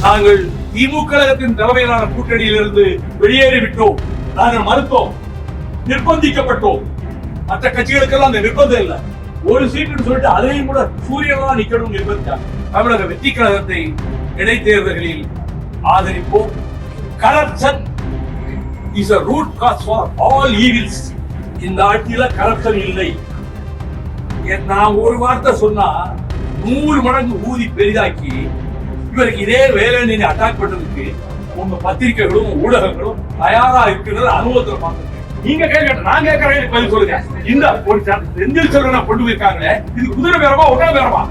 நாங்கள் திமுக கழகத்தின் தலைமையிலான கூட்டணியிலிருந்து வெளியேறிவிட்டோம். நாங்கள் மறுத்தோம், நிர்பந்திக்கப்பட்டோம். மற்ற கட்சிகளுக்கெல்லாம் அந்த நிர்பந்தம் இல்லை. ஒரு சீட்டுன்னு சொல்லிட்டு அதையும் கூட சூரியனா நிக்கணும் நிர்பந்தித்தார். தமிழக வெற்றி கழகத்தை இடைத்தேர்தல்களில் ஆதரிப்போம். Corruption is a root cause for all evils. இந்த ஆட்சியில கரப்ஷன் இல்லை. நான் ஒரு வார்த்தை சொன்னா 100 மடங்கு ஊதி பெரிதாக்கி இவருக்கு இதே வேலை நீங்க அட்டாக் பண்றதுக்கு உங்க பத்திரிகைகளும் ஊடகங்களும் தயாரா இருக்கிறது அனுபவத்தில் பார்த்துருக்கேன். நீங்க கேட்க நான் கேட்கறேன் பதில் சொல்லுங்க. இந்த ஒரு செந்தில் செல்வனை கொண்டு போயிருக்காங்களே, இது குதிரை பேரமா ஒட்டா பேரமா?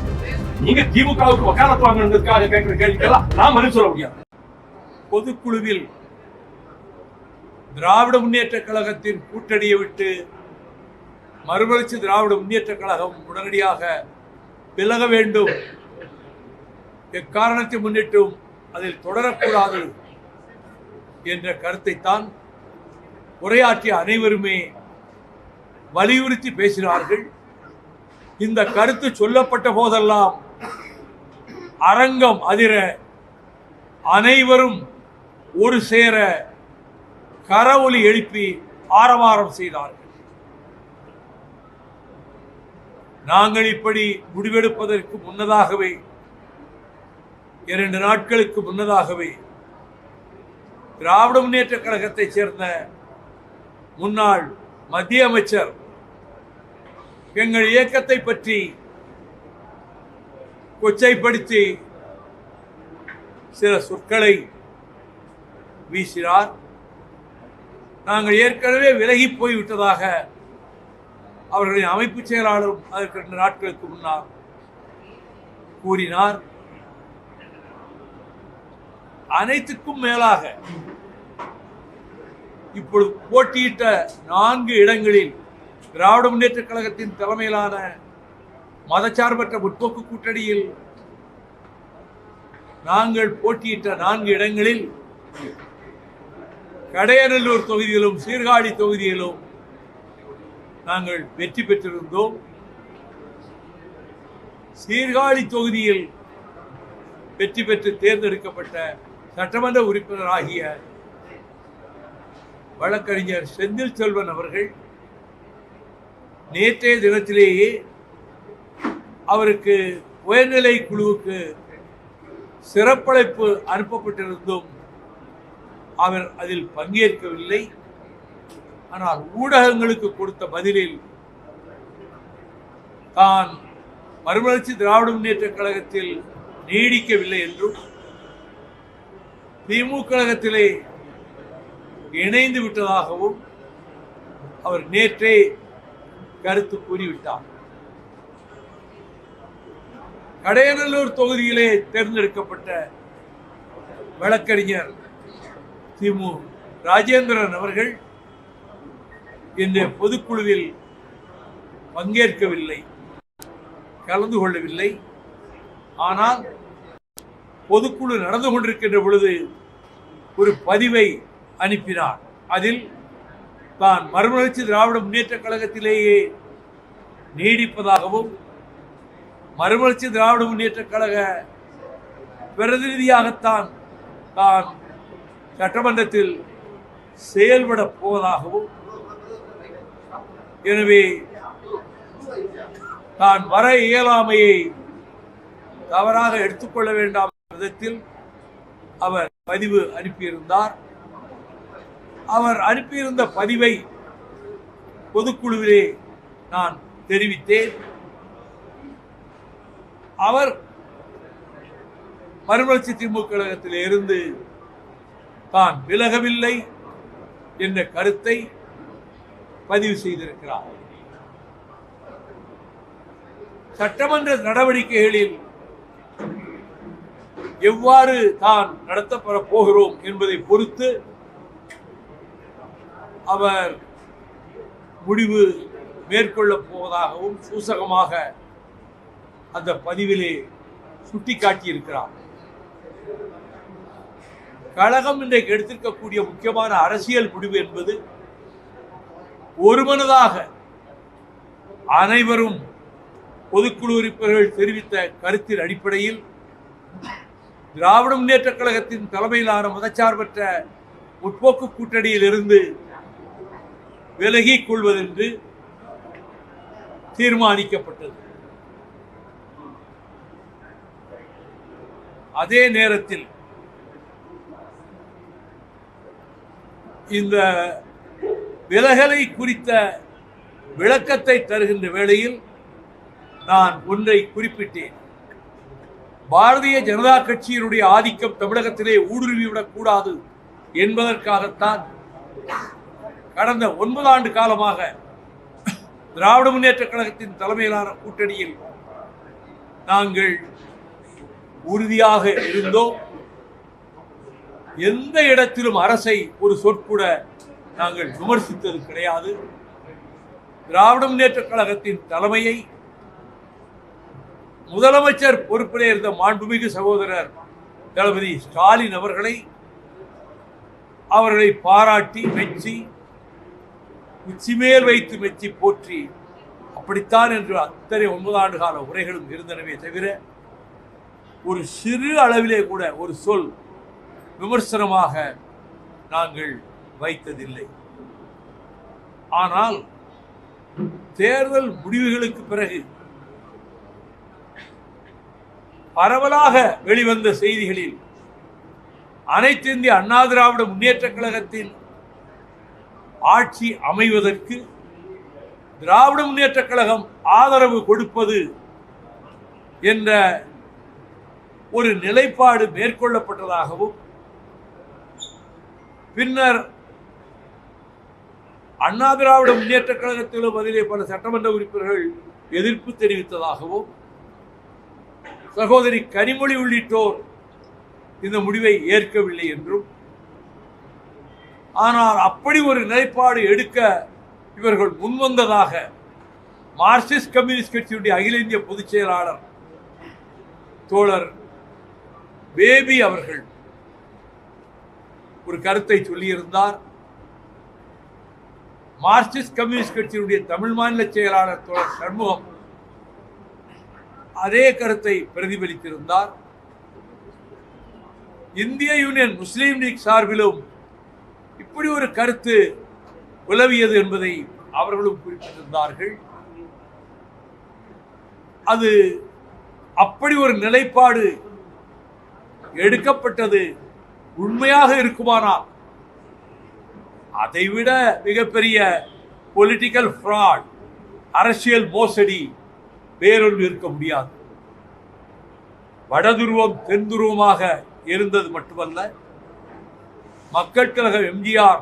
நீங்க திமுகவுக்கு வக்காலத்து வாங்கினதுக்காக கேட்கிற கேள்விக்கெல்லாம் நான் பதில் சொல்ல முடியாது. பொதுக்குழுவில் திராவிட முன்னேற்ற கழகத்தின் கூட்டணியை விட்டு மறுமலர்ச்சி திராவிட முன்னேற்ற கழகம் உடனடியாக விலக வேண்டும், எக்காரணத்தை முன்னிட்டும் அதில் தொடரக்கூடாது என்ற கருத்தைத்தான் உரையாற்றிய அனைவருமே வலியுறுத்தி பேசினார்கள். இந்த கருத்து சொல்லப்பட்ட போதெல்லாம் அரங்கம் அதிர அனைவரும் ஒரு சேர கரவொலி எழுப்பி ஆரவாரம் செய்தார்கள். நாங்கள் இப்படி முடிவெடுப்பதற்கு முன்னதாகவே 2 நாட்களுக்கு முன்னதாகவே திராவிட முன்னேற்ற கழகத்தைச் சேர்ந்த முன்னாள் மத்திய அமைச்சர் எங்கள் இயக்கத்தை பற்றி கொச்சைப்படுத்தி சில சொற்களை வீசினார். நாங்கள் ஏற்கனவே விலகி போய்விட்டதாக அவர்களின் அமைப்பு செயலாளரும் அதற்கு 2 நாட்களுக்கு முன்னால் கூறினார். அனைத்துக்கும் மேலாக இப்பொழுது போட்டியிட்ட 4 இடங்களில் திராவிட முன்னேற்ற கழகத்தின் தலைமையிலான மதச்சார்பற்ற முற்போக்கு கூட்டணியில் நாங்கள் போட்டியிட்ட 4 இடங்களில் கடையநல்லூர் தொகுதியிலும் சீர்காழி தொகுதியிலும் நாங்கள் வெற்றி பெற்றிருந்தோம். சீர்காழி தொகுதியில் வெற்றி பெற்று தேர்ந்தெடுக்கப்பட்ட சட்டமன்ற உறுப்பினராகிய வழக்கறிஞர் செந்தில் செல்வன் அவர்கள் நேற்றைய தினத்திலேயே அவருக்கு உயர்நிலை குழுவுக்கு சிறப்பழைப்பு அனுப்பப்பட்டிருந்தும் அவர் அதில் பங்கேற்கவில்லை. ஆனால் ஊடகங்களுக்கு கொடுத்த பதிலில் தான் மறுமலர்ச்சி திராவிட முன்னேற்ற கழகத்தில் நீடிக்கவில்லை என்றும் திமுக கழகத்திலே இணைந்து விட்டதாகவும் அவர் நேற்றே கருத்து கூறிவிட்டார். கடையநல்லூர் தொகுதியிலே தேர்ந்தெடுக்கப்பட்ட வழக்கறிஞர் திமு ராஜேந்திரன் அவர்கள் இந்த பொதுக்குழுவில் பங்கேற்கவில்லை, கலந்து கொள்ளவில்லை. ஆனால் பொதுக்குழு நடந்து கொண்டிருக்கின்ற பொழுது ஒரு பதிவை அனுப்பினார். அதில் தான் மறுமலர்ச்சி திராவிட முன்னேற்ற கழகத்திலேயே நீடிப்பதாகவும் மறுமலர்ச்சி திராவிட முன்னேற்ற கழக பிரதிநிதியாகத்தான் தான் சட்டமன்றத்தில் செயல்பட போவதாகவும், எனவே தான் வர இயலாமையை தவறாக எடுத்துக்கொள்ள வேண்டாம் விதத்தில் அவர் பதிவு அனுப்பியிருந்தார். அவர் அனுப்பியிருந்த பதிவை பொதுக்குழுவிலே நான் தெரிவித்தேன். அவர் மறுமலர்ச்சி திமுக கழகத்தில் இருந்து தான் விலகவில்லை என்ற கருத்தை பதிவு செய்திருக்கிறார். சட்டமன்ற நடவடிக்கைகளில் எவ்வாறு தான் நடத்தப்பட போகிறோம் என்பதை பொறுத்து அவர் முடிவு மேற்கொள்ளப் போவதாகவும் சூசகமாக அந்த பதிவிலே சுட்டிக்காட்டியிருக்கிறார். கழகம் இன்றைக்கு எடுத்திருக்கக்கூடிய முக்கியமான அரசியல் முடிவு என்பது ஒருமனதாக அனைவரும் பொதுக்குழு உறுப்பினர்கள் தெரிவித்த கருத்தின் அடிப்படையில் திராவிட முன்னேற்ற கழகத்தின் தலைமையிலான மதச்சார்பற்ற முற்போக்கு கூட்டணியில் இருந்து விலகிக் கொள்வதென்று தீர்மானிக்கப்பட்டது. அதே நேரத்தில் இந்த விலகலை குறித்த விளக்கத்தை தருகின்ற வேளையில் நான் ஒன்றை குறிப்பிட்டேன். பாரதிய ஜனதா கட்சியினுடைய ஆதிக்கம் தமிழகத்திலே ஊடுருவிவிடக் கூடாது என்பதற்காகத்தான் கடந்த 9 ஆண்டு காலமாக திராவிட முன்னேற்ற கழகத்தின் தலைமையிலான கூட்டணியில் நாங்கள் உறுதியாக இருந்தோம். எந்த இடத்திலும் அரசை ஒரு சொற்கூட நாங்கள் விமர்சித்தது கிடையாது. திராவிட முன்னேற்ற கழகத்தின் தலைமையை முதலமைச்சர் பொறுப்பிலே இருந்த மாண்புமிகு சகோதரர் தளபதி ஸ்டாலின் அவர்களை பாராட்டி மெச்சி உச்சிமேல் வைத்து மெச்சி போற்றி அப்படித்தான் என்று அத்தனை 9 ஆண்டு கால உரைகளும் இருந்தனவே தவிர ஒரு சிறு அளவிலே கூட ஒரு சொல் விமர்சனமாக நாங்கள் வைத்ததில்லை. ஆனால் தேர்தல் முடிவுகளுக்கு பிறகு பரவலாக வெளிவந்த செய்திகளில் அனைத்து இந்திய அண்ணா திராவிட முன்னேற்ற கழகத்தின் ஆட்சி அமைவதற்கு திராவிட முன்னேற்ற கழகம் ஆதரவு கொடுப்பது என்ற ஒரு நிலைப்பாடு மேற்கொள்ளப்பட்டதாகவும் பின்னர் அண்ணா திராவிட முன்னேற்ற கழகத்திலும் அதிலே பல சட்டமன்ற உறுப்பினர்கள் எதிர்ப்பு தெரிவித்ததாகவும் சகோதரி கனிமொழி உள்ளிட்டோர் இந்த முடிவை ஏற்கவில்லை என்றும், ஆனால் அப்படி ஒரு நிலைப்பாடு எடுக்க இவர்கள் முன்வந்ததாக மார்க்சிஸ்ட் கம்யூனிஸ்ட் கட்சியுடைய அகில இந்திய பொதுச் செயலாளர் தோழர் பேபி அவர்கள் ஒரு கருத்தை சொல்லியிருந்தார். மார்க்சிஸ்ட் கம்யூனிஸ்ட் கட்சியினுடைய தமிழ் மாநில செயலாளர் தோழர் சண்முகம் அதே கருத்தை பிரதிபலித்திருந்தார். இந்திய யூனியன் முஸ்லீம் லீக் சார்பிலும் இப்படி ஒரு கருத்து உலவியது என்பதை அவர்களும் குறிப்பிட்டிருந்தார்கள். அது அப்படி ஒரு நிலைப்பாடு எடுக்கப்பட்டது உண்மையாக இருக்குமானால் அதைவிட மிகப்பெரிய பொலிட்டிக்கல் ஃப்ராட், அரசியல் மோசடி வேறொன்று இருக்க முடியாது. வடதுருவம் தென் துருவமாக இருந்தது மட்டுமல்ல, மக்கள் கழகம் எம்ஜிஆர்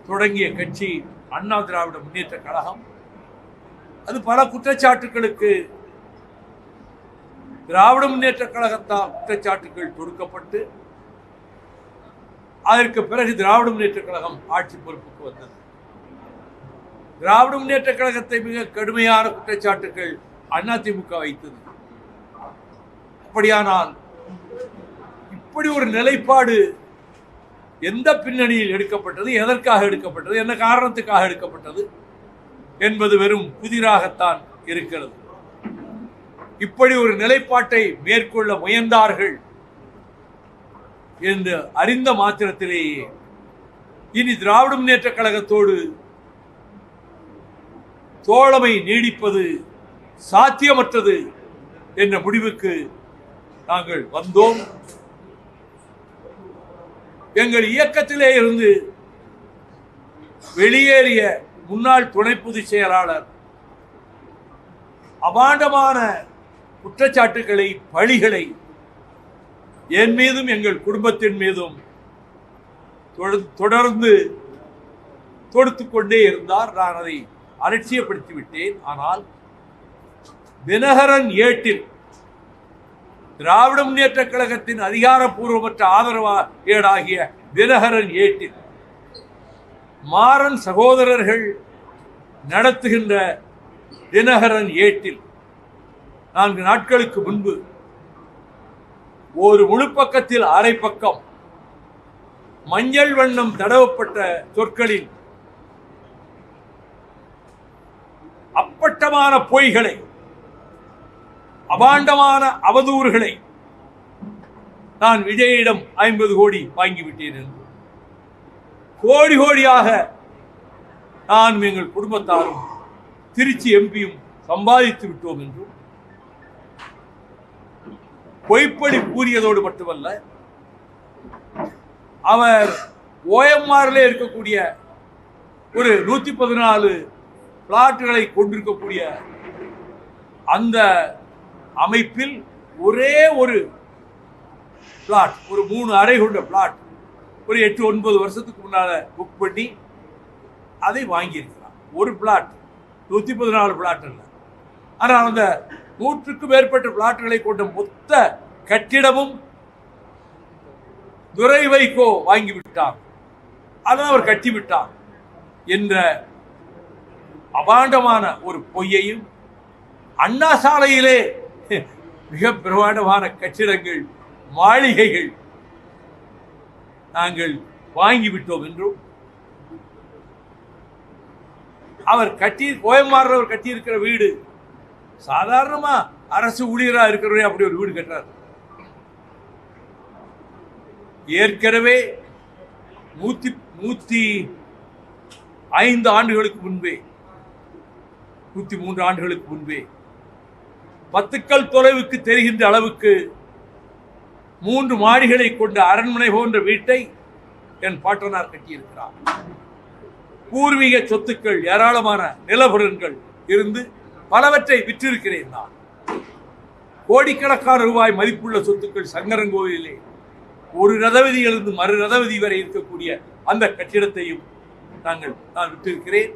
தொடங்கிய கட்சி அண்ணா திராவிட முன்னேற்ற கழகம், அது பல குற்றச்சாட்டுகளுக்கு திராவிட முன்னேற்ற கழகத்தால் குற்றச்சாட்டுகள் தொடுக்கப்பட்டு அதற்கு பிறகு திராவிட முன்னேற்ற கழகம் ஆட்சி பொறுப்புக்கு வந்தது. திராவிட முன்னேற்ற கழகத்தை மிக கடுமையான குற்றச்சாட்டுகள் அதிமுக வைத்தது. அப்படியானால் இப்படி ஒரு நிலைப்பாடு எந்த பின்னணியில் எடுக்கப்பட்டது, எதற்காக எடுக்கப்பட்டது, என்ன காரணத்துக்காக எடுக்கப்பட்டது என்பது வெறும் புதிராகத்தான் இருக்கிறது. இப்படி ஒரு நிலைப்பாட்டை மேற்கொள்ள முயன்றார்கள் என்று அறிந்த மாத்திரத்திலேயே இனி திராவிட முன்னேற்ற கழகத்தோடு தோழமை நீடிப்பது சாத்தியமற்றது என்ற முடிவுக்கு நாங்கள் வந்தோம். எங்கள் இயக்கத்திலே இருந்து வெளியேறிய முன்னாள் துணை பொதுச் செயலாளர் அபாண்டமான குற்றச்சாட்டுகளை, பழிகளை என் மீதும் எங்கள் குடும்பத்தின் மீதும் தொடர்ந்து தொடுத்துக் கொண்டே இருந்தார். நான் அதை அலட்சியப்படுத்தி விட்டேன். ஆனால் தினகரன் ஏட்டில் திராவிட முன்னேற்ற கழகத்தின் அதிகாரப்பூர்வமற்ற ஆதரவாகிய தினகரன் ஏட்டில் மாறன் சகோதரர்கள் நடத்துகின்ற தினகரன் ஏட்டில் 4 நாட்களுக்கு முன்பு ஒரு முழு பக்கத்தில் அரை பக்கம் மஞ்சள் வண்ணம் தடவப்பட்ட சொற்களில் அப்பட்டமான பொய்களை, அபாண்டமான அவதூறுகளை நான் விஜயிடம் 50 கோடி வாங்கிவிட்டேன் என்று, கோடி கோடியாக நான் எங்கள் குடும்பத்தாரும் திருச்சி எம்பியும் சம்பாதித்து விட்டோம் என்றும் பொய்ப்படி கூறியதோடு மட்டுமல்ல, அவர் ஓஎம்ஆர்ல இருக்கக்கூடிய ஒரு 114 பிளாட்டுகளை கொண்டிருக்கக்கூடிய அந்த அமைப்பில் ஒரே ஒரு பிளாட், ஒரு 3 அறை கொண்ட பிளாட் ஒரு 8-9 வருஷத்துக்கு முன்னால புக் பண்ணி அதை வாங்கியிருக்கிறார். ஒரு பிளாட், 114 பிளாட் இல்லை. ஆனால் அந்த 100க்கும் மேற்பட்ட பிளாட்டுகளை கொண்ட மொத்த கட்டிடமும் துரை வைகோ வாங்கிவிட்டார், அதான் அவர் கட்டிவிட்டார் என்ற அபாண்டமான ஒரு பொய்யையும், அண்ணா சாலையிலே மிக பிரமாண்டமான கட்டிடங்கள், மாளிகைகள் நாங்கள் வாங்கிவிட்டோம் என்றும், அவர் ஓஎம்ஆர் அவர் கட்டியிருக்கிற வீடு சாதாரணமா அரசு ஊழியராக இருக்கிறவரே அப்படி ஒரு வீடு கட்டுறார். ஏற்கனவே 105 ஆண்டுகளுக்கு முன்பே, 103 ஆண்டுகளுக்கு முன்பே 10 கல் தொலைவுக்கு தெரிகின்ற அளவுக்கு 3 மாடிகளை கொண்ட அரண்மனை போன்ற வீட்டை என் பாட்டனார் கட்டியிருக்கிறார். பூர்வீக சொத்துக்கள், ஏராளமான நிலபுலன்கள் இருந்து பலவற்றை விற்றிருக்கிறேன் நான். கோடிக்கணக்கான ரூபாய் மதிப்புள்ள சொத்துக்கள் சங்கரங்கோவிலே ஒரு ரதவதியிலிருந்து மறு ரதவதி வரை இருக்கக்கூடிய அந்த கட்டிடத்தையும் நான் விட்டிருக்கிறேன்.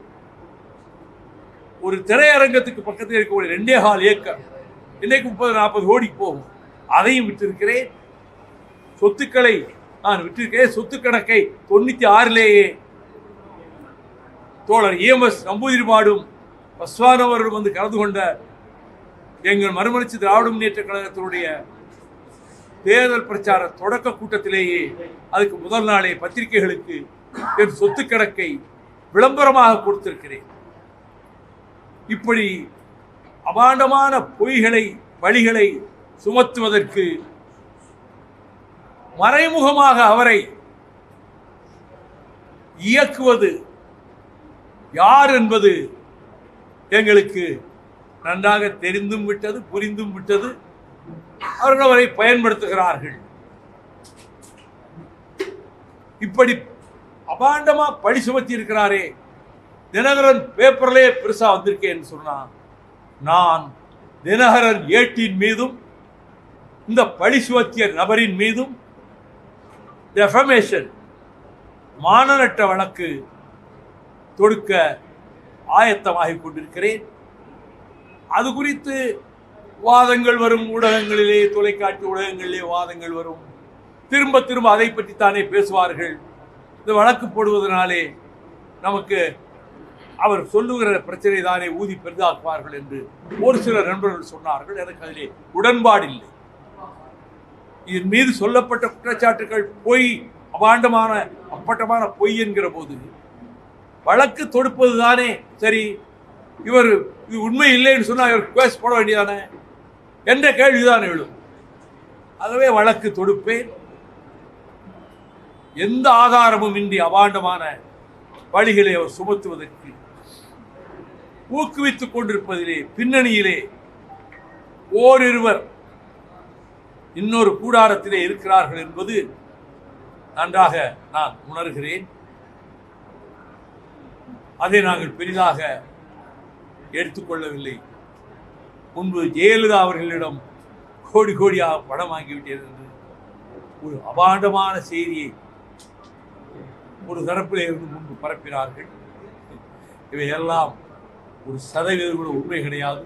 ஒரு திரையரங்கத்துக்கு பக்கத்தில் இருக்கக்கூடிய 2.25 ஏக்கர் இன்னைக்கு 30-40 கோடி போகும், அதையும் விட்டிருக்கிறேன். சொத்துக்களை நான் விட்டிருக்கிறேன். சொத்து கணக்கை 96லேயே தோழர் EMS நம்பூதிரிபாடும் பஸ்வானவர்கள் வந்து கலந்து கொண்ட எங்கள் மறுமலர்ச்சி திராவிட முன்னேற்ற கழகத்தினுடைய தேர்தல் பிரச்சார தொடக்க கூட்டத்திலேயே அதுக்கு முதல் நாளே பத்திரிகைகளுக்கு என் சொத்து கணக்கை விளம்பரமாக கொடுத்திருக்கிறேன். இப்படி அபாண்டமான பொய்களை, வழிகளை சுமத்துவதற்கு மறைமுகமாக அவரை இயக்குவது யார் என்பது எங்களுக்கு நன்றாக தெரிந்தும் விட்டது, புரிந்தும் விட்டது. அவர்கள் அவரை பயன்படுத்துகிறார்கள். இப்படி அபாண்டமா பழி சுமத்தி இருக்கிறாரே. தினகரன் பேப்பர்லே பெருசா வந்திருக்கேன்னு சொன்னா, நான் தினகரன் ஏட்டின் மீதும் இந்த பழி சுமத்திய நபரின் மீதும் டெஃபமேஷன், மானநட்ட வழக்கு தொடுக்க ஆயத்தமாகிக் கொண்டிருக்கிறேன். அது குறித்து வாதங்கள் வரும், ஊடகங்களிலே, தொலைக்காட்சி ஊடகங்களிலே வாதங்கள் வரும். திரும்ப திரும்ப அதை பற்றித்தானே பேசுவார்கள். இந்த வழக்கு போடுவதனாலே நமக்கு அவர் சொல்லுகிற பிரச்சனை தானே ஊதி பெரிதாக்குவார்கள் என்று ஒரு சில நண்பர்கள் சொன்னார்கள். எனக்கு அதிலே உடன்பாடில்லை. இதன் மீது சொல்லப்பட்ட குற்றச்சாட்டுகள் பொய், அபாண்டமான அப்பட்டமான பொய் என்கிற போது வழக்கு தொடுப்பது தானே சரி. இவர் இது உண்மை இல்லைன்னு சொன்னால் இவர் கேஸ் போட வேண்டியதானே என்ற கேள்விதான் எழும். ஆகவே வழக்கு தொடுப்பேன். எந்த ஆதாரமும் இன்றி அபாண்டமான வழிகளை அவர் சுமத்துவதற்கு ஊக்குவித்துக் கொண்டிருப்பதிலே பின்னணியிலே ஓரிருவர் இன்னொரு கூடாரத்திலே இருக்கிறார்கள் என்பது நன்றாக நான் உணர்கிறேன். அதை நாங்கள் பெரிதாக எடுத்துக்கொள்ளவில்லை. முன்பு ஜெயலலிதா அவர்களிடம் கோடி கோடியாக பணம் வாங்கிவிட்டது என்று ஒரு அபாண்டமான செய்தியை ஒரு தரப்பிலே இருந்து முன்பு பரப்பினார்கள். இவையெல்லாம் ஒரு சதவீதம் கூட உண்மை கிடையாது.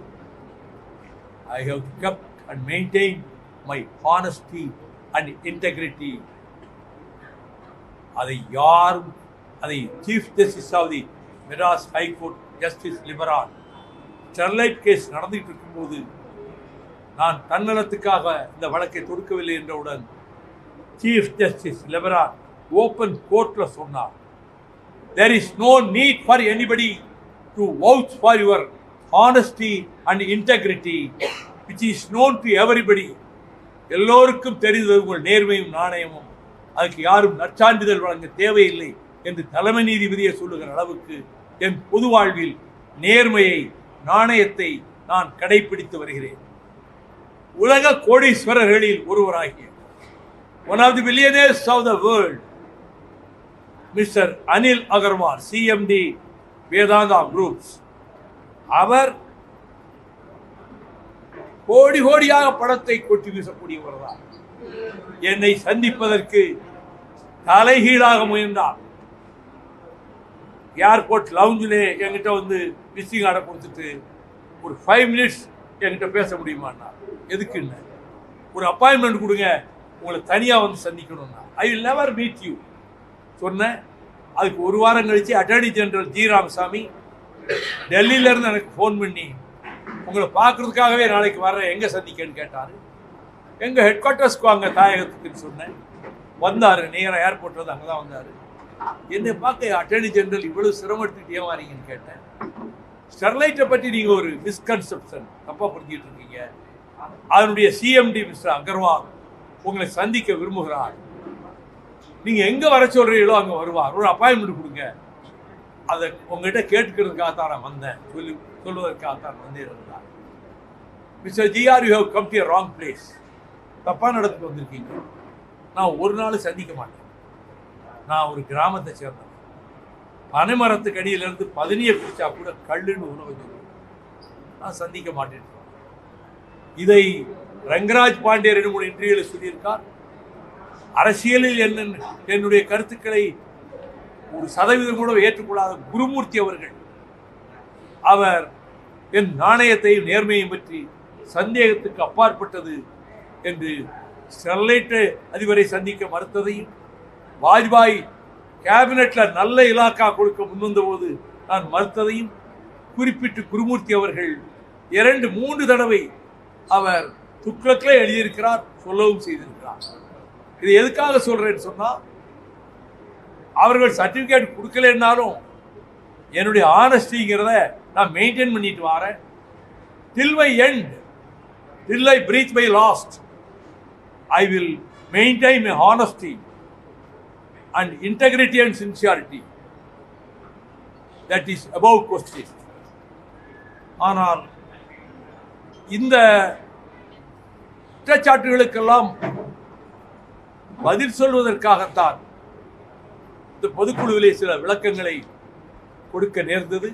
I have kept and maintained my honesty and integrity. அதை chief justice of the Madras high court justice Liberhan Sterlite case நடந்துகிட்டு இருக்கும்போது நான் தன்னலத்துக்காக இந்த வழக்கை தொடுக்கவில்லை என்றவுடன் சீஃப் ஜஸ்டிஸ் லிபரான் ஓப்பன் கோர்ட்ல சொன்னார், there is no need for anybody to vouch for your honesty and integrity which is known to everybody. எல்லோருக்கும் தெரிந்தது உங்கள் நேர்மையும் நாணயமும், அதுக்கு யாரும் நற்சான்றிதழ் வழங்க தேவையில்லை என்று தலைமை நீதிபதியை சொல்லுகிற அளவுக்கு என் பொது வாழ்வில் நேர்மையை, நாணயத்தை நான் கடைபிடித்து வருகிறேன். உலக கோடீஸ்வரர்களில் ஒருவராகிய one of the billionaires of the world, Mr. Anil Agarwal, CMD Vedanta Groups, அவர் கோடி கோடியாக பணத்தை கொட்டி வீசக்கூடியவர்தான். என்னை சந்திப்பதற்கு தலைகீழாக முயன்றார். ஏர்போர்ட் லவுஞ்சிலே என்கிட்ட வந்து விசிட்டிங் கார்டை கொடுத்துட்டு ஒரு 5 minutes என்கிட்ட பேச முடியுமாண்ணா? எதுக்குன்னு, ஒரு அப்பாயின்மெண்ட் கொடுங்க, உங்களை தனியாக வந்து சந்திக்கணும்னா. I will never meet you சொன்னேன். அதுக்கு ஒரு வாரம் கழிச்சு அட்டர்னி ஜெனரல் ஜி ராமசாமி டெல்லியிலேருந்து எனக்கு ஃபோன் பண்ணி உங்களை பார்க்குறதுக்காகவே நாளைக்கு வர்றேன், எங்கே சந்திக்கன்னு கேட்டார். எங்கள் ஹெட் குவார்ட்டர்ஸ்க்கு வாங்க தாயகத்துக்குன்னு சொன்னேன். வந்தார், நேராக ஏர்போர்ட்டில் வந்து அங்கே தான் வந்தார். என்னை பார்க்க அட்டர்னி ஜெனரல் இவ்வளோ சிரமம் எடுத்துக்கிட்டு ஏன் வாரீங்கன்னு கேட்டேன். ஸ்டெர்லைட்டை பற்றி நீங்கள் ஒரு மிஸ்கன்செப்ஷன் தப்பாக புரிஞ்சிட்டு இருக்கீங்க. அதனுடைய சிஎம்டி மிஸ்டர் அகர்வால் உங்களை சந்திக்க விரும்புகிறார். நீங்கள் எங்கே வர சொல்கிறீங்களோ அங்கே வருவார். ஒரு அப்பாயின்மெண்ட் கொடுங்க. அதை உங்ககிட்ட கேட்டுக்கிறதுக்காகத்தான் நான் வந்தேன், சொல்வதற்காகத்தான் வந்தே இருந்தார். Mister GR, you have come to wrong place. தப்பாக நடந்துட்டு வந்திருக்கீங்க. நான் ஒரு நாள் சந்திக்க மாட்டேன். நான் ஒரு கிராமத்தை சேர்ந்தேன். பனைமரத்துக்கு அடியிலிருந்து பதினியை பிடிச்சா கூட கல்லுன்னு உணவு நான் சந்திக்க மாட்டேன். இதை ரங்கராஜ் பாண்டே 2-3 இன்டர்வியூவில் சொல்லியிருக்கார். அரசியலில் என்னுடைய கருத்துக்களை 1% கூட ஏற்றுக்கொள்ளாத குருமூர்த்தி அவர்கள், அவர் என் நாணயத்தையும் நேர்மையும் பற்றி சந்தேகத்துக்கு அப்பாற்பட்டது என்று ஸ்டெர்லைட் அதிபரை சந்திக்க மறுத்ததையும், வாஜ்பாய் கேபினெட்ல நல்ல இலாக்கா கொடுக்க முன்வந்த போது நான் மறுத்ததையும் குறிப்பிட்டு குருமூர்த்தி அவர்கள் 2-3 தடவை அவர் துக்ளக்கில் எழுதியிருக்கிறார், சொல்லவும் செய்திருக்கிறார். இது எதுக்காக சொல்றேன்னு சொன்னா, அவர்கள் சர்டிபிகேட் கொடுக்கலன்னாலும் என்னுடைய ஆனஸ்டிங்கிறத நான் மெயின்டைன் பண்ணிட்டு வரேன். டில் my end, till I breach my last, I will maintain my honesty and integrity and sincerity. That is above question. ஆனால் இந்த குற்றச்சாட்டுகளுக்கெல்லாம் பதில் சொல்வதற்காகத்தான் இந்த பொதுக்குழுவிலே சில விளக்கங்களை கொடுக்க நேர்ந்தது.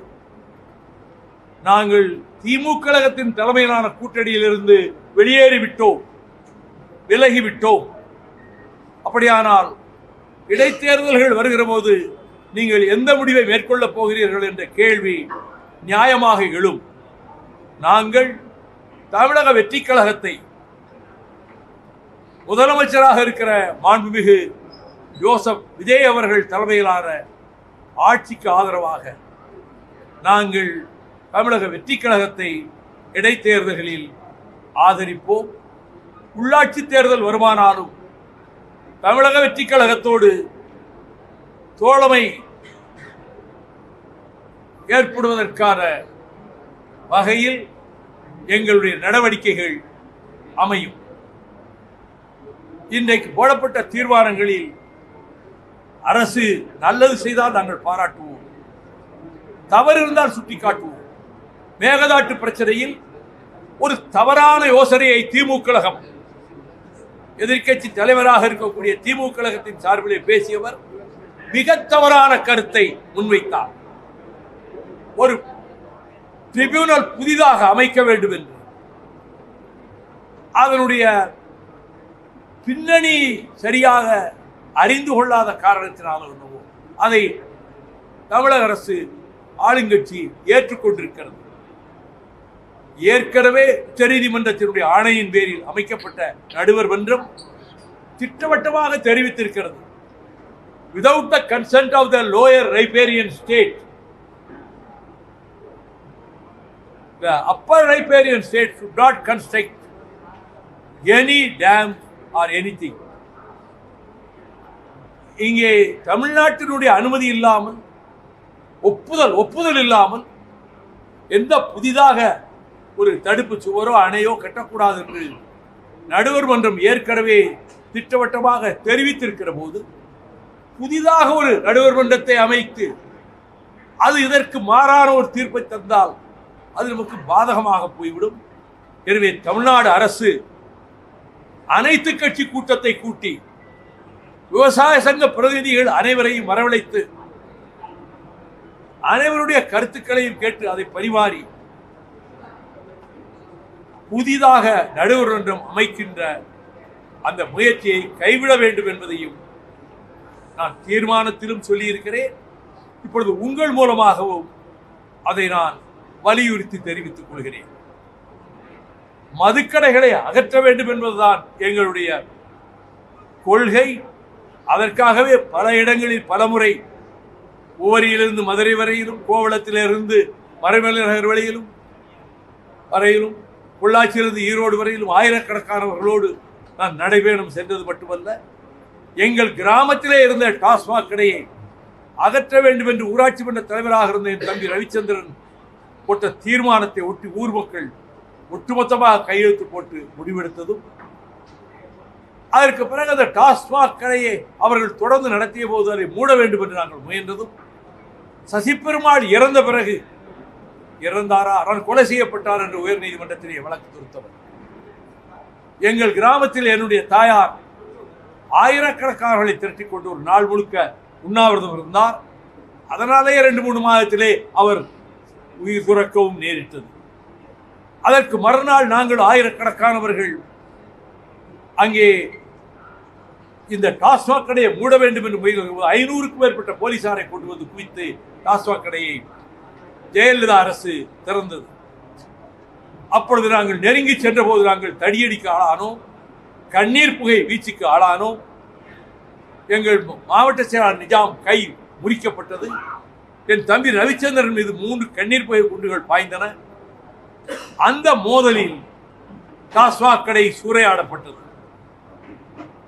நாங்கள் திமுக கழகத்தின் தலைமையிலான கூட்டணியிலிருந்து வெளியேறிவிட்டோம், விலகிவிட்டோம். அப்படியானால் இடைத்தேர்தல்கள் வருகிற போது நீங்கள் எந்த முடிவை மேற்கொள்ளப் போகிறீர்கள் என்ற கேள்வி நியாயமாக எழும். நாங்கள் தமிழக வெற்றி கழகத்தை முதலமைச்சராக இருக்கிற மாண்புமிகு ஜோசப் விஜய் அவர்கள் தலைமையிலான ஆட்சிக்கு ஆதரவாக நாங்கள் தமிழக வெற்றி கழகத்தை இடைத்தேர்தல்களில் ஆதரிப்போம். உள்ளாட்சி தேர்தல் வருமானாலும் தமிழக வெற்றி கழகத்தோடு தோழமை ஏற்படுவதற்கான வகையில் எங்களுடைய நடவடிக்கைகள் அமையும். இன்றைக்கு போடப்பட்ட தீர்மானங்களில் அரசு நல்லது செய்தால் நாங்கள் பாராட்டுவோம், தவறு இருந்தால் சுட்டிக்காட்டுவோம். மேகதாட்டு பிரச்சனையில் ஒரு தவறான யோசனையை திமுக கழகம், எதிர்க்கட்சி தலைவராக இருக்கக்கூடிய திமுக கழகத்தின் சார்பிலே பேசியவர் மிக தவறான கருத்தை முன்வைத்தார். ஒரு ட்ரிபியூனல் புதிதாக அமைக்க வேண்டும் என்று. அதனுடைய பின்னணி சரியாக அறிந்து கொள்ளாத காரணத்தினால் என்னவோ அதை தமிழக அரசு ஆளுங்கட்சி ஏற்றுக்கொண்டிருக்கிறது. ஏற்கனவே உச்சநீதிமன்றத்தினுடைய ஆணையின் பேரில் அமைக்கப்பட்ட நடுவர் மன்றம் திட்டவட்டமாக தெரிவித்திருக்கிறது, without the consent of the lower riparian state, the upper riparian state should not construct any dam or anything. இங்கே தமிழ்நாட்டினுடைய அனுமதி இல்லாமல், ஒப்புதல் இல்லாமல் எந்த புதிதாக ஒரு தடுப்பு சுவரோ அணையோ கட்டக்கூடாது என்று நடுவர் மன்றம் ஏற்கனவே திட்டவட்டமாக தெரிவித்திருக்கிற போது புதிதாக ஒரு நடுவர் மன்றத்தை அமைத்து அது இதற்கு மாறான ஒரு தீர்ப்பை தந்தால் அது நமக்கு பாதகமாக போய்விடும். எனவே தமிழ்நாடு அரசு அனைத்து கட்சி கூட்டத்தை கூட்டி விவசாய சங்க பிரதிநிதிகள் அனைவரையும் வரவழைத்து அனைவருடைய கருத்துக்களையும் கேட்டு அதை பரிமாறி புதிதாக நடுவர் மன்றம் அமைக்கின்ற அந்த முயற்சியை கைவிட வேண்டும் என்பதையும் நான் தீர்மானத்திலும் சொல்லியிருக்கிறேன். இப்பொழுது உங்கள் மூலமாகவும் அதை நான் வலியுறுத்தி தெரிவித்துக் கொள்கிறேன். மதுக்கடைகளை அகற்ற வேண்டும் என்பதுதான் எங்களுடைய கொள்கை. அதற்காகவே பல இடங்களில் பலமுறை உவரியிலிருந்து மதுரை வரையிலும், கோவளத்திலிருந்து மறைமலைநகர் வரையிலும், பொள்ளாச்சியிலிருந்து ஈரோடு வரையிலும் ஆயிரக்கணக்கானவர்களோடு நான் நடைபயணம் சென்றது மட்டுமல்ல, எங்கள் கிராமத்திலே இருந்த டாஸ்மாக் கடையை அகற்ற வேண்டும் என்று ஊராட்சி மன்ற தலைவராக இருந்த என் தம்பி ரவிச்சந்திரன் போட்ட தீர்மானத்தை ஒட்டி ஊர் மக்கள் ஒட்டுமொத்தமாக கையெழுத்து போட்டு முடிவெடுத்ததும், அதற்கு பிறகு அந்த டாஸ்மாக் கடையை அவர்கள் தொடர்ந்து நடத்திய போது அதை மூட வேண்டும் என்று நாங்கள் முயன்றதும், சசிபெருமாள் இறந்த பிறகு இறந்தாரா அவர் கொலை செய்யப்பட்டார் என்று உயர் நீதிமன்றத்திலே வழக்கு தொடுத்தவர். எங்கள் கிராமத்தில் என்னுடைய தாயார் ஆயிரக்கணக்கானவர்களை திரட்டிக் கொண்டு ஒரு நாள் முழுக்க உண்ணாவிரதம் இருந்தார். அதனாலேயே 2-3 மாதத்திலே அவர் உயிர் துறக்கவும் நேரிட்டது. அதற்கு மறுநாள் நாங்கள் ஆயிரக்கணக்கானவர்கள் அங்கே இந்த டாஸ்மாக் கடையை மூட வேண்டும் என்று முயல்கிறது. 500க்கும் மேற்பட்ட போலீசாரை கொண்டு வந்து குவித்து டாஸ்மாக் கடையை ஜெயலலிதா அரசு திறந்தது. அப்பொழுது நாங்கள் நெருங்கி சென்ற போது நாங்கள் தடியடிக்கு ஆளானோம், கண்ணீர் புகை வீச்சுக்கு ஆளானோம். எங்கள் மாவட்ட செயலாளர் நிஜாம் கை முறிக்கப்பட்டது. என் தம்பி ரவிச்சந்திரன் மீது 3 கண்ணீர் புகை குண்டுகள் பாய்ந்தன. அந்த மோதலில் டாஸ்மாக் கடை சூறையாடப்பட்டது.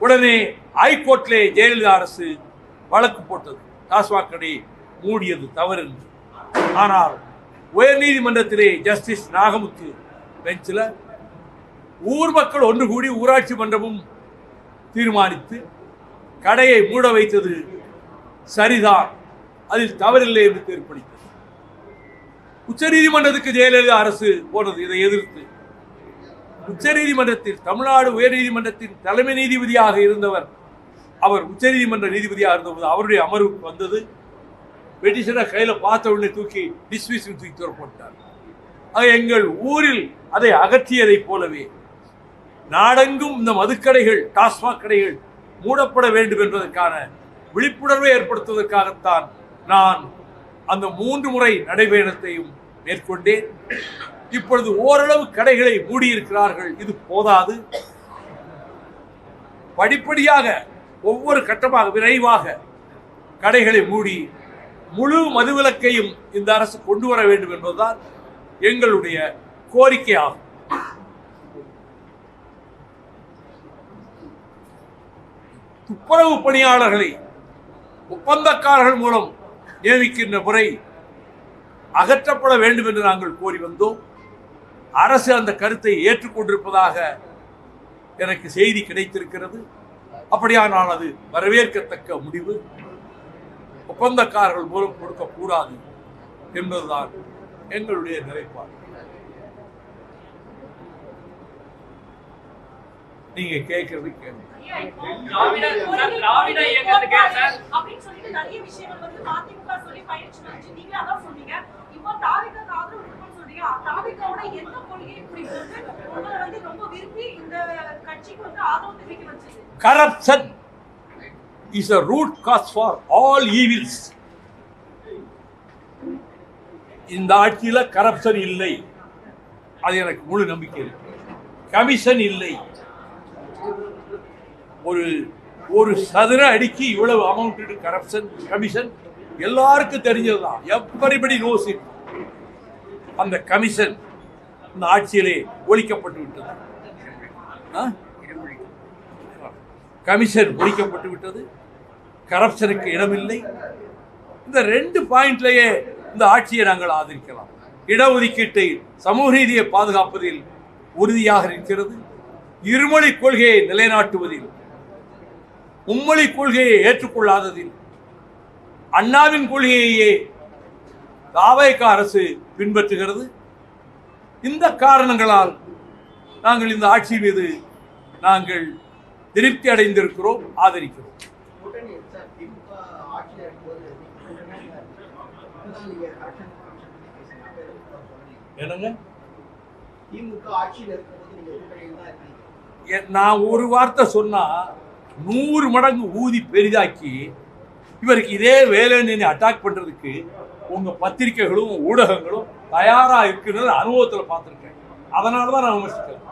உடனே ஹைகோர்ட்டிலே ஜெயலலிதா அரசு வழக்கு போட்டது, டாஸ்மாக் கடை மூடியது தவறு என்று. ஆனால் உயர் நீதிமன்றத்திலே ஜஸ்டிஸ் நாகமுத்து பெஞ்சில் ஊர் மக்கள் ஒன்று கூடி ஊராட்சி மன்றமும் தீர்மானித்து கடையை மூட வைத்தது சரிதான், அதில் தவறில்லை என்று தீர்ப்பளித்தது. உச்சநீதிமன்றத்துக்கு ஜெயலலிதா அரசு போனது இதை எதிர்த்து. உச்சநீதிமன்றத்தில் தமிழ்நாடு உயர் நீதிமன்றத்தின் தலைமை நீதிபதியாக இருந்தவர், அவர் உச்சநீதிமன்ற நீதிபதியாக இருந்தபோது அவருடைய அமர்வுக்கு வந்தது. பெட்டிஷனை கையில் பார்த்த உடனே தூக்கி டிஸ்மிஸ் தூக்கி போட்டார். அது எங்கள் ஊரில் அதை அகற்றியதை போலவே நாடெங்கும் இந்த மதுக்கடைகள் டாஸ்மாக் கடைகள் மூடப்பட வேண்டும் என்பதற்கான விழிப்புணர்வை ஏற்படுத்துவதற்காகத்தான் நான் அந்த 3 முறை நடைபயணத்தையும் மேற்கொண்டேன். இப்பொழுது ஓரளவு கடைகளை மூடியிருக்கிறார்கள். இது போதாது, படிப்படியாக ஒவ்வொரு கட்டமாக விரைவாக கடைகளை மூடி முழு மதுவிலக்கையும் இந்த அரசு கொண்டு வர வேண்டும் என்பதுதான் எங்களுடைய கோரிக்கையாகும். துப்புரவு பணியாளர்களை ஒப்பந்தக்காரர்கள் மூலம் நியமிக்கின்ற முறை அகற்றப்பட வேண்டும் என்று நாங்கள் கோரி வந்தோம். அரசு அந்த கருத்தை ஏற்றுக்கொண்டிருப்பதாக எனக்கு செய்தி கிடைத்திருக்கிறது. அப்படியானால் அது வரவேற்கத்தக்க முடிவு. ஒப்பந்தக்காரர்கள் மூலம் கொடுக்கக்கூடாது என்பதுதான் எங்களுடைய நிலைப்பாடு. நீங்க கேட்கறது கேள்வி. Corruption is a root cause for all evils. இந்த ஆட்சியில கரப்ஷன் இல்லை, அது எனக்கு முழு நம்பிக்கை இருக்கு. கமிஷன் இல்லை, ஒரு சதுர அடிக்கு இவ்வளவு அமௌண்ட் கரப்ஷன் கமிஷன் எல்லாருக்கும் தெரிஞ்சதுதான். Everybody knows it. அந்த கமிஷன் இந்த ஆட்சியிலே ஒழிக்கப்பட்டு விட்டது. கமிஷன் ஒழிக்கப்பட்டு விட்டது. கரப்ஷனுக்கு இடமில்லை. இந்த 2 பாயிண்ட்லயே இந்த ஆட்சியை நாங்கள் ஆதரிக்கலாம். இடஒதுக்கீட்டை சமூக நீதியை பாதுகாப்பதில் உறுதியாக இருக்கிறது. இருமொழி கொள்கையை நிலைநாட்டுவதில், மும்மொழி கொள்கையை ஏற்றுக்கொள்ளாததில், அண்ணாவின் கொள்கையையே தாவேகா அரசு பின்பற்றுகிறது. இந்த காரணங்களால் நாங்கள் இந்த ஆட்சி மீது நாங்கள் திருப்தி அடைந்திருக்கிறோம், ஆதரிக்கிறோம். என்னங்க, நான் ஒரு வார்த்தை சொன்னா 100 மடங்கு ஊதி பெரிதாக்கி இவருக்கு இதே வேலைன்னு அட்டாக் பண்றதுக்கு உங்க பத்திரிகைகளும் ஊடகங்களும் தயாரா இருக்குன்னு அனுபவத்தில் பார்த்திருக்கேன். அதனாலதான் நான் விமர்சிக்கிறேன்.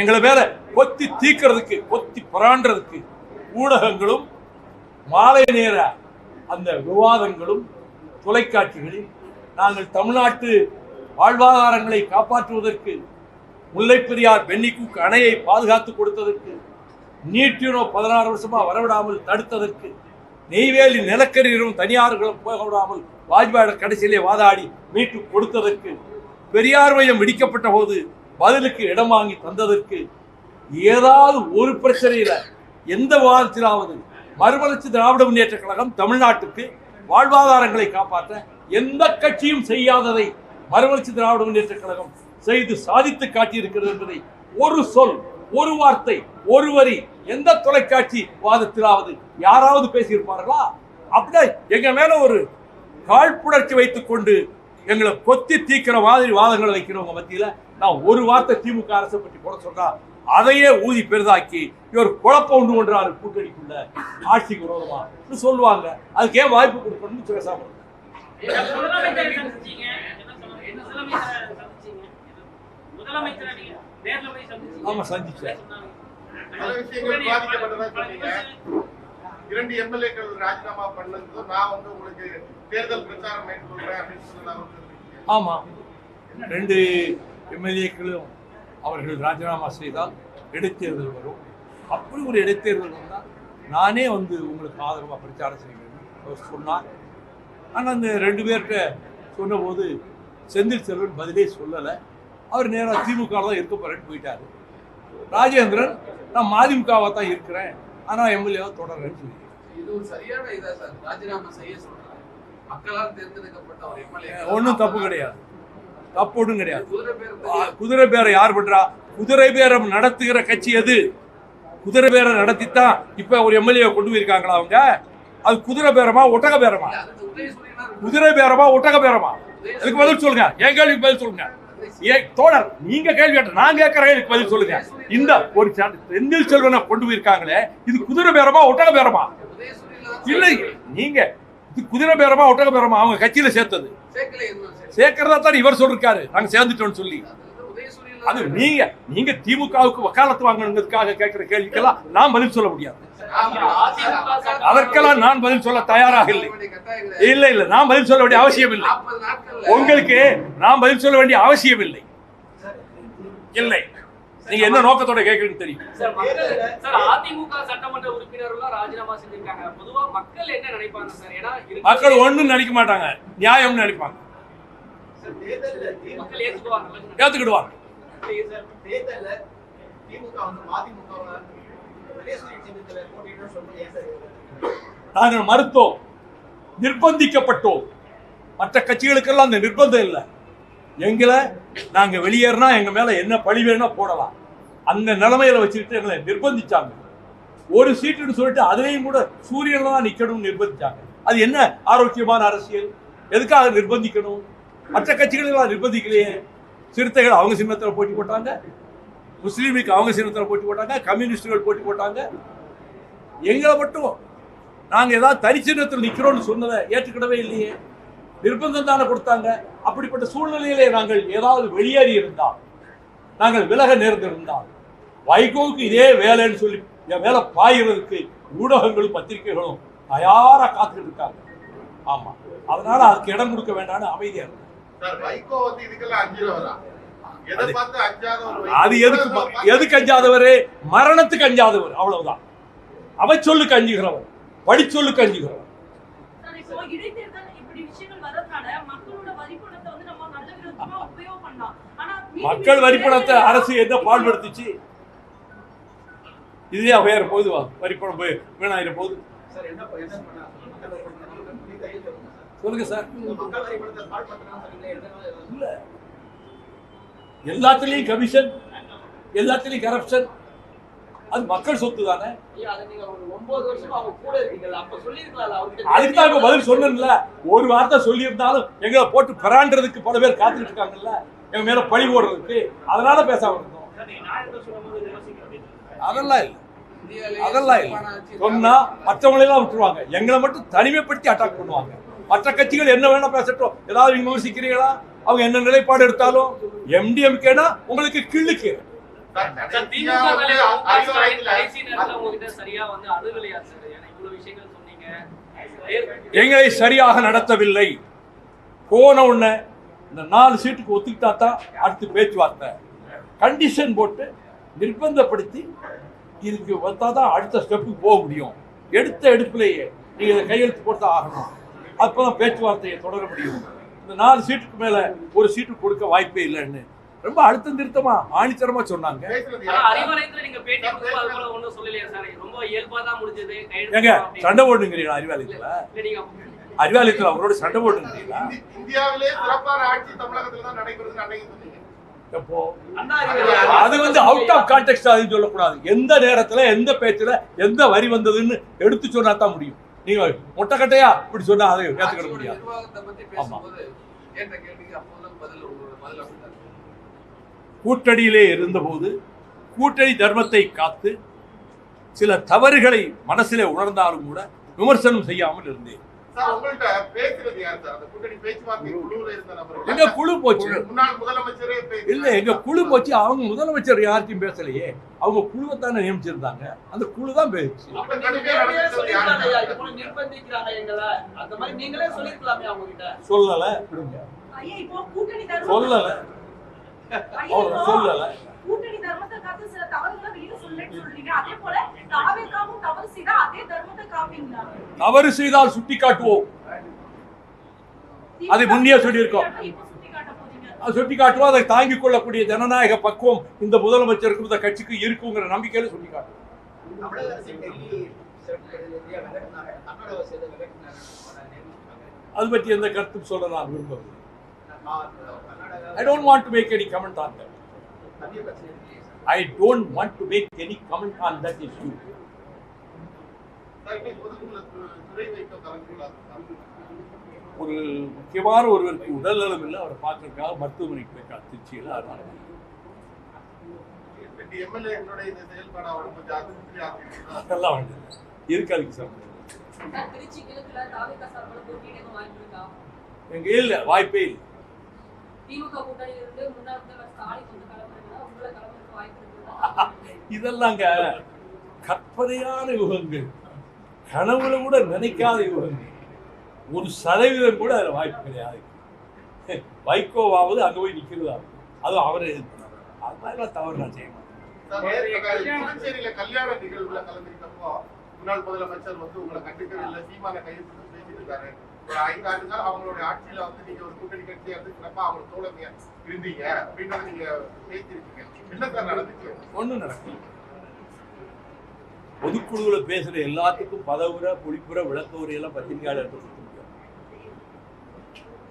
எங்களை மேல கொத்தி தீக்கிறதுக்கு, கொத்தி புராண்டுறதுக்கு ஊடகங்களும் மாலை நேர அந்த விவாதங்களும் தொலைக்காட்சிகளில் நாங்கள் தமிழ்நாட்டு வாழ்வாதாரங்களை காப்பாற்றுவதற்கு, முல்லை பெரியார் பென்னிக்குக் அணையை பாதுகாத்து கொடுத்ததற்கு, நீட்டினோ 16 வருஷமா வரவிடாமல் தடுத்ததற்கு, நெய்வேலி நிலக்கரியும் தனியார்களும் போக விடாமல் வாஜ்பாய் கடைசியிலே வாதாடி மீட்டு கொடுத்ததற்கு, பெரியார் மையம் இடிக்கப்பட்ட போது பதிலுக்கு இடம் வாங்கி தந்ததற்கு, ஏதாவது ஒரு பிரச்சனையில எந்த விவாதத்திலாவது மறுமலர்ச்சி திராவிட முன்னேற்ற கழகம் தமிழ்நாட்டுக்கு வாழ்வாதாரங்களை காப்பாற்ற எந்த கட்சியும் செய்யாததை மறுமலர்ச்சி திராவிட முன்னேற்ற கழகம் செய்து சாதித்து காட்டியிருக்கிறது என்பதை ஒரு சொல், ஒரு வார்த்தை, ஒரு வரி எந்த தொலைக்காட்சி வாதத்திலாவது யாராவது பேசியிருப்பார்களா? அப்படியே எங்க மேல ஒரு காழ்ப்புணர்ச்சி வைத்துக் கொண்டு எங்களை கொத்தி தீக்கிற மாதிரி வாதங்களை வைக்கிறவங்க மத்தியில நான் ஒரு வார்த்தை திமுக அரசை பற்றி போட சொன்னா அதையே ஊதி பெரிதாக்கி இவர் குழப்பம் உண்டு பண்றாரு கூட்டணிக்குள்ள ஆட்சிக்கு விரோதமா சொல்லுவாங்க. அதுக்கு ஏன் வாய்ப்பு கொடுக்கணும்னு பேசாம ஆமா சந்திச்சேன். இரண்டு எம்எல்ஏக்கள் ராஜினாமா பண்ணது நான் உங்களுக்கு தேர்தல் பிரச்சாரம் மேற்கொள்றேன் அப்படின்னு சொன்னாங்க. ஆமா, 2 எம்எல்ஏக்களும் அவர்கள் ராஜினாமா செய்தால் இடைத்தேர்தல் வரும். அப்படி ஒரு இடைத்தேர்தல் வந்தால் நானே உங்களுக்கு ஆதரவாக பிரச்சாரம் செய்வேன் அவர் சொன்னார். ஆனால் அந்த 2 பேர்கிட்ட சொன்னபோது செந்தில் செல்வன் பதிலே சொல்லலை. அவர் நேராக திமுக தான் இருக்க போறேன்னு போயிட்டாரு. ராஜேந்திரன் நான் மதிமுகவாக தான் இருக்கிறேன், ஆனால் எம்எல்ஏவை தொடர்றேன்னு சொல்லி ஒன்றும் தப்பு கிடையாது, தப்பு ஒன்றும் கிடையாது. குதிரை பேரம் யார் பண்றா? குதிரை பேரம் நடத்துகிற கட்சி எது? குதிரை பேரம் நடத்தித்தான் இப்ப ஒரு எம்எல்ஏ கொண்டு போயிருக்காங்களா அவங்க? அது குதிரை பேரமா ஒட்டக பேரமா? குதிரை பேரமா ஒட்டக பேரமா? அதுக்கு பதில் சொல்லுங்க. என் கேள்விக்கு பதில் சொல்லுங்க. தோழர் நீங்க கேள்வி கேட்ட நான் கேட்கிற கேள்விக்கு பதில் சொல்லுங்க. இந்த ஒரு செந்தில் செல்வனை கொண்டு போயிருக்காங்களே, இது குதிரை பேரமா ஒட்டக பேரமா? இல்லை, நீங்க இது குதிரை பேரமா ஒட்டக பேரமா? அவங்க கட்சியில சேர்த்தது சேர்க்கிறதா தான் இவர் சொல்லிருக்காரு நாங்க சேர்ந்துட்டோம்னு சொல்லி. அது நீங்க திமுகவுக்கு வக்காலத்து வாங்கணுங்கிறதுக்காக கேட்கிற கேள்விக்கெல்லாம் நான் பதில் சொல்ல முடியாது. அதற்கெல்லாம் நான் பதில் சொல்ல தயாராக இல்லை. இல்ல இல்ல, நான் பதில் சொல்ல வேண்டிய அவசியம் இல்லை. உங்களுக்கு நான் பதில் சொல்ல வேண்டிய அவசியம் இல்லை. இல்லை, நீங்க என்ன நோக்கத்தோட கேட்கறீங்க தெரியும். அதிமுக சட்டமன்ற உறுப்பினர்கள் ராஜினாமா செஞ்சிருக்காங்க. பொதுவா மக்கள் என்ன நினைப்பாங்க சார்? ஏன்னா மக்கள் ஒண்ணும் நினைக்க மாட்டாங்க, நியாயம் நினைப்பாங்க. மக்கள் ஏத்துக்கிடுவாங்க. நாங்கள் மறுத்தோம், நிர்பந்திக்கப்பட்டோம். மற்ற கட்சிகளுக்கெல்லாம் அந்த நிர்பந்தம் இல்லை. எங்களை நாங்க வெளியேறினா எங்க மேல என்ன பழி வேணா போடலாம், அந்த நிலைமையில வச்சுக்கிட்டு எங்களை நிர்பந்திச்சாங்க. ஒரு சீட்டுன்னு சொல்லிட்டு அதுலேயும் கூட சூரியன் தான் நிக்கணும்னு நிர்பந்திச்சாங்க. அது என்ன ஆரோக்கியமான அரசியல்? எதுக்காக நிர்பந்திக்கணும்? மற்ற கட்சிகளெல்லாம் நிர்பந்திக்கலையே. சிறுத்தைகள் அவங்க சின்னத்தில் போட்டி போட்டாங்க, முஸ்லீமுக்கு அவங்க சின்னத்தில் போட்டி போட்டாங்க, கம்யூனிஸ்டுகள் போட்டி போட்டாங்க. எங்களை மட்டும் நாங்க ஏதாவது தனிச்சின்னத்தில் நிக்கிறோம்னு சொன்னதை ஏற்றுக்கிடவே இல்லையே. நிர்பந்தம் தானே கொடுத்தாங்க. அப்படிப்பட்ட சூழ்நிலையிலே நாங்கள் ஏதாவது வெளியேறி இருந்தால், நாங்கள் விலக நேர்ந்திருந்தால், வைகோவுக்கு இதே வேலைன்னு சொல்லி என் மேல பாய்கிறதுக்கு ஊடகங்களும் பத்திரிகைகளும் தயாரா காத்துக்கிட்டு இருக்காங்க. ஆமா, அதனால அதுக்கு இடம் கொடுக்க வேண்டாம்னு அமைதியா இருக்கு. அது எதுக்கு அஞ்சாதவர்? மரணத்துக்கு அஞ்சாதவர், அவ்வளவுதான். அவை சொல்லுக்கு அஞ்சுகிறவர், படிச்சொல்லுக்கு அஞ்சுகிறவர். மக்கள் வரிப்பணத்தை அரசு என்ன பாடுபடுத்துச்சு? இதுவே வேற போகுது, வரிப்பணம் போய் வீணாயிர போகுது. சொல்லுங்க சார். இல்ல, எல்லாத்துலயும் கமிஷன், எல்லாத்துலயும் கரப்ஷன். அது மக்கள் சொத்து தானே. அதுக்குதான் பதில் சொன்னேன்ல. ஒரு வார்த்தை சொல்லி இருந்தாலும் எங்களை போட்டு பெறான்றதுக்கு பல பேர் காத்துட்டு இருக்காங்கல்ல, எங்க மேல பழி போடுறதுக்கு. அதனால பேசாம இருந்தோம். அதெல்லாம் இல்லை, அதெல்லாம் இல்லை. சொன்னா மற்றவங்களெல்லாம் விட்டுருவாங்க, எங்களை மட்டும் தனிமைப்படுத்தி அட்டாக் பண்ணுவாங்க. மற்ற கட்சிகள் என்ன வேணா பேசட்டும், ஏதாவது விமர்சிக்கிறீங்களா? அவங்க என்ன நிலைப்பாடு எடுத்தாலும் MDMKனா உங்களுக்கு கிள்ளுக்கு. எங்களை சரியாக நடத்தவில்லை. போன உடனே இந்த 4 சீட்டுக்கு ஒத்துக்கிட்டா தான் அடுத்து பேச்சுவார்த்தை. கண்டிஷன் போட்டு நிர்பந்தப்படுத்தி இதுக்கு வந்தாதான் அடுத்த ஸ்டெப்புக்கு போக முடியும். எடுத்த எடுப்பிலேயே நீங்க இதை கையெழுத்து போட்டு ஆகணும், அப்பதான் பேச்சுவார்த்தையை தொடர முடியும். இந்த 4 சீட்டுக்கு மேல ஒரு சீட்டு கொடுக்க வாய்ப்பே இல்லைன்னு ரொம்ப அழுத்தம் திருத்தமா ஆணித்தரமா சொன்னாங்க. ஏங்க சண்டை போடுங்கிறீங்களா அறிவாலயத்துல? அறிவாலயத்துல அவரோட சண்டை போடுங்கிறீங்களா? இந்தியாவிலே சிறப்பான ஆட்சி தமிழகத்துல தான் நடைபெறுது. எப்போ? அது அவுட் ஆஃப் கான்டெக்ஸ்ட் அதுன்னு சொல்லக்கூடாது. எந்த நேரத்துல எந்த பேச்சுல எந்த வரி வந்ததுன்னு எடுத்து சொன்னா தான் முடியும். நீங்க மொட்டைக்கட்டையா இப்படி சொன்னா அதை ஏத்துக்கிட முடியாது. ஆமா, கூட்டணியிலே இருந்தபோது கூட்டணி தர்மத்தை காத்து சில தவறுகளை மனசிலே உணர்ந்தாலும் கூட விமர்சனம் செய்யாமல் இருந்தேன். எங்க குழு போச்சு? இல்ல, எங்க குழு போச்சு. அவங்க முதலமைச்சர் யார்த்தையும் பேசலையே, அவங்க குழுவை தானே நியமிச்சிருந்தாங்க. அந்த குழு தான் பேசுச்சு. சொல்லல, சொல்லல, சொல்லல. தவறு செய்தால் சுட்டி காட்டுவோம். அதை முன்னே சொல்லியிருக்கோம். சுட்டி காட்டுவோம். அதை தாங்கிக் கொள்ளக்கூடிய ஜனநாயக பக்குவம் இந்த முதலமைச்சருக்கும் இந்த கட்சிக்கு இருக்குங்கிற நம்பிக்கையில சுட்டி காட்டுவோம். அது பற்றி எந்த கருத்தும் சொல்ல நான் விரும்பவில்லை. I don't want to make any comment on that. I don't want to make any comment on that issue. ஒரு முக்கியமான ஒருவருக்கு உடல் நலம் இல்லை, அவரை பார்க்கறதுக்காக மருத்துவமனைக்கு போய் திருச்சியில். அதெல்லாம் வேண்டாம், இருக்கு அதுக்கு சார். எங்க இல்லை, வாய்ப்பே இல்லை. இதெல்லாங்க கற்பனையான யுகங்கள், கனவுல கூட நினைக்காத யுகங்கள். 1% கூட அதுல வாய்ப்பு கிடையாது. வைகோவாவது அங்க போய் நிக்கிறதா, அதுவும் அவரை அதெல்லாம் தவறு நான் செய்ய மாட்டேன். கல்யாண நிகழ்வுல கலந்துக்கிட்டப்போ முன்னாள் முதலமைச்சர் உங்களை கண்டுக்கவே இல்லை, சீமான கையெழுத்து பேசிட்டு இருக்காரு. ஒரு 5 ஆண்டுகள் அவங்களுடைய ஆட்சியில நீங்க ஒரு கூட்டணி கட்சியா இருந்து சிறப்பா அவங்க தோழமையா இருந்தீங்க அப்படின்றத நீங்க பேசிருக்கீங்க. என்ன சார் நடந்துச்சு? ஒண்ணும் நடக்கல. பொதுக்குழுவுல பேசுற எல்லாத்துக்கும் பதவுரை, பொழிப்புரை, விளக்க உரையெல்லாம் பத்திரிகையாளர் கொடுக்க முடியாது.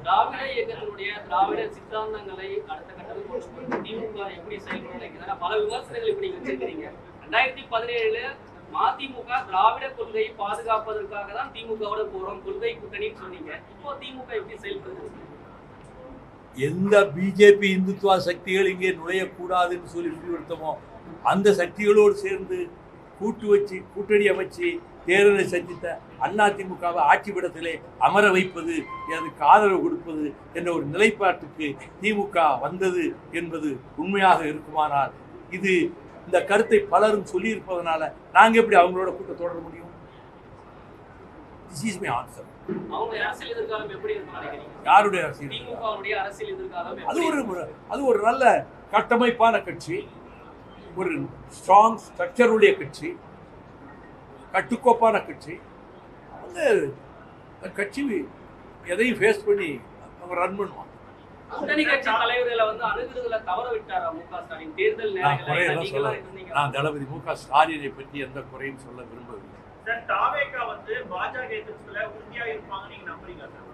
திராவிட இயக்கத்தினுடைய திராவிட சித்தாந்தங்களை அடுத்த கட்டத்துக்கு திமுக எப்படி செயல்படுறாங்க? பல விமர்சனங்கள் இப்படி வச்சிருக்கீங்க. 2017 மதிமுக திராவிட கொள்கையை பாதுகாப்பதற்காக தான் திமுகவோட போறோம், கொள்கை கூட்டணின்னு சொன்னீங்க. இப்போ திமுக எப்படி செயல்படுது? எந்த பிஜேபி இந்துத்துவ சக்திகள் இங்கே நுழையக்கூடாதுன்னு சொல்லி முடிவெடுத்தோமோ அந்த சக்திகளோடு சேர்ந்து கூட்டு வச்சு கூட்டணி அமைச்சு தேர்தலை சந்தித்த அதிமுகவை ஆட்சிப்படத்திலே அமர வைப்பது, அதுக்கு ஆதரவு கொடுப்பது என்ற ஒரு நிலைப்பாட்டுக்கு திமுக வந்தது என்பது உண்மையாக இருக்குமானால், இது இந்த கருத்தை பலரும் சொல்லியிருப்பதனால நாங்கள் எப்படி அவங்களோட கூட்டம் தொடர முடியும்? This is my answer. யாருடைய அரசியல்? அது ஒரு நல்ல கட்டமைப்பான கட்சி, ஒரு ஸ்ட்ராங் ஸ்ட்ரக்சருடைய கட்சி, கட்டுக்கோப்பான கட்சி. அந்த கட்சி எதையும் ஃபேஸ் பண்ணி அவங்க ரன் பண்ணுவாங்க. கூட்டணி கட்சி தலைவர்களை வந்து அணுகுறதுல தவற விட்டாரா மு.க. ஸ்டாலின் தேர்தல் நான் நேரங்களில் குறையெல்லாம் சொல்ல நீங்களும் இருந்தீங்க. நான் தளபதி மு.க. ஸ்டாலினை பற்றி எந்த குறையும் சொல்ல விரும்பவில்லை. சார் தாவேகா வந்து பாஜக எதிர்ப்புல உறுதியா இருப்பாங்க நீங்க நம்புறீங்களா சார்?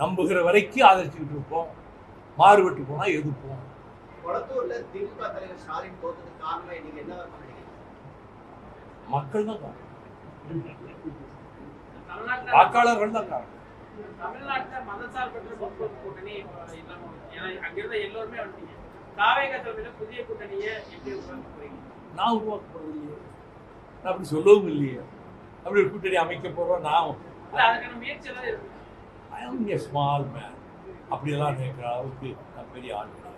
நம்புகிற வரைக்கும் ஆதரிச்சுக்கிட்டு இருப்போம், மாறுபட்டு போனா எதிர்ப்போம். கொளத்தூர்ல திமுக தலைவர் ஸ்டாலின் தோத்ததுக்கு காரணமே நீங்க என்ன நினைக்கிறீங்க? மக்கள் தான் காரணம், தமிழ்நாட்டுல வாக்காளர்கள் தான் காரணம். தமிழ்நாட்டுல மதசார்பற்ற முற்போக்கு கூட்டணி இல்லாம ஏன்னா அங்கிருந்த எல்லோருமே வந்துட்டீங்க. தாவேகா தலைமையில புதிய கூட்டணியை எப்படி உருவாக்க போறீங்க? நான் உருவாக்க போறது இல்லையே, நான் அப்படி சொல்லவும் இல்லையே. அப்படி ஒரு கூட்டணி அமைக்க போறோம் நான். இல்ல அதுக்கான முயற்சி எல்லாம் இருக்கு. ஐ ஆம் எ ஸ்மால் மேன். அப்படியெல்லாம் நினைக்கிற அளவுக்கு நான் பெரிய ஆள் கிடையாது.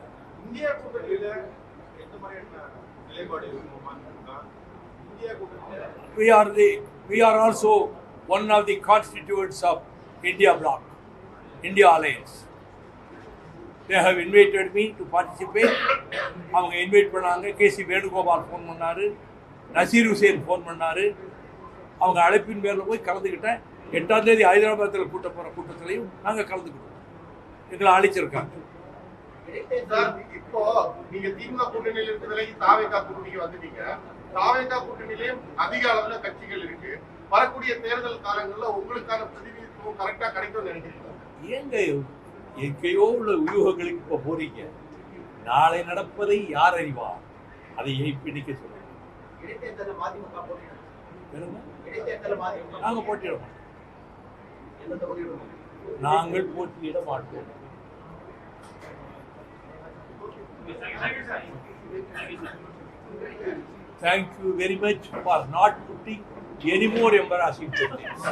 இந்தியா கூட்டணியில எந்த மாதிரியான நிலைப்பாடு இருக்குமா? இந்தியா கூட்டணியில We are also one of the constituents of India bloc, India Alliance. They have invited me to participate. அவங்க இன்வைட் பண்ணாங்க. கேசி வேணுகோபால் ஃபோன் பண்ணாரு, நசீர் ஹுசேன் ஃபோன் பண்ணாரு. அவங்க அழைப்பின் பேரில் போய் கலந்துக்கிட்டேன். 8ஆம் தேதி ஹைதராபாத்தில் கூட்ட போகிற கூட்டத்திலையும் நாங்கள் கலந்துக்கிட்டோம். எங்களை அழைச்சிருக்காங்க. சார், இப்போ நீங்க திமுக கூட்டணியில இருந்து விலகி தாவேகா கூட்டணிக்கு வந்துட்டீங்க. தாவேகா கூட்டணியிலேயும் அதிக அளவுல கட்சிகள் இருக்கு. வரக்கூடிய தேர்தல் காலங்கள்ல உங்களுக்கான பிரதிநிதித்துவம் கரெக்டா கிடைக்கும்னு நினைக்கிறீங்களா? ஏங்க எங்கேயோ உள்ள வியூகங்களுக்கு இப்போ போறீங்க. நாளை நடப்பதை யார் அறிவார்? அதை இப்படிக்க சொல்லுங்க. இடைத்தேர்தலில் மதிமுக போட்டியிடும். சொல்லுங்க. இடைத்தேர்தலில் மதிமுக நாங்கள் போட்டியிட மாட்டோம். எந்த தொகுதியிடும்? நாங்கள் போட்டியிட மாட்டோம். Thank you very much for not putting any more embarrassing questions.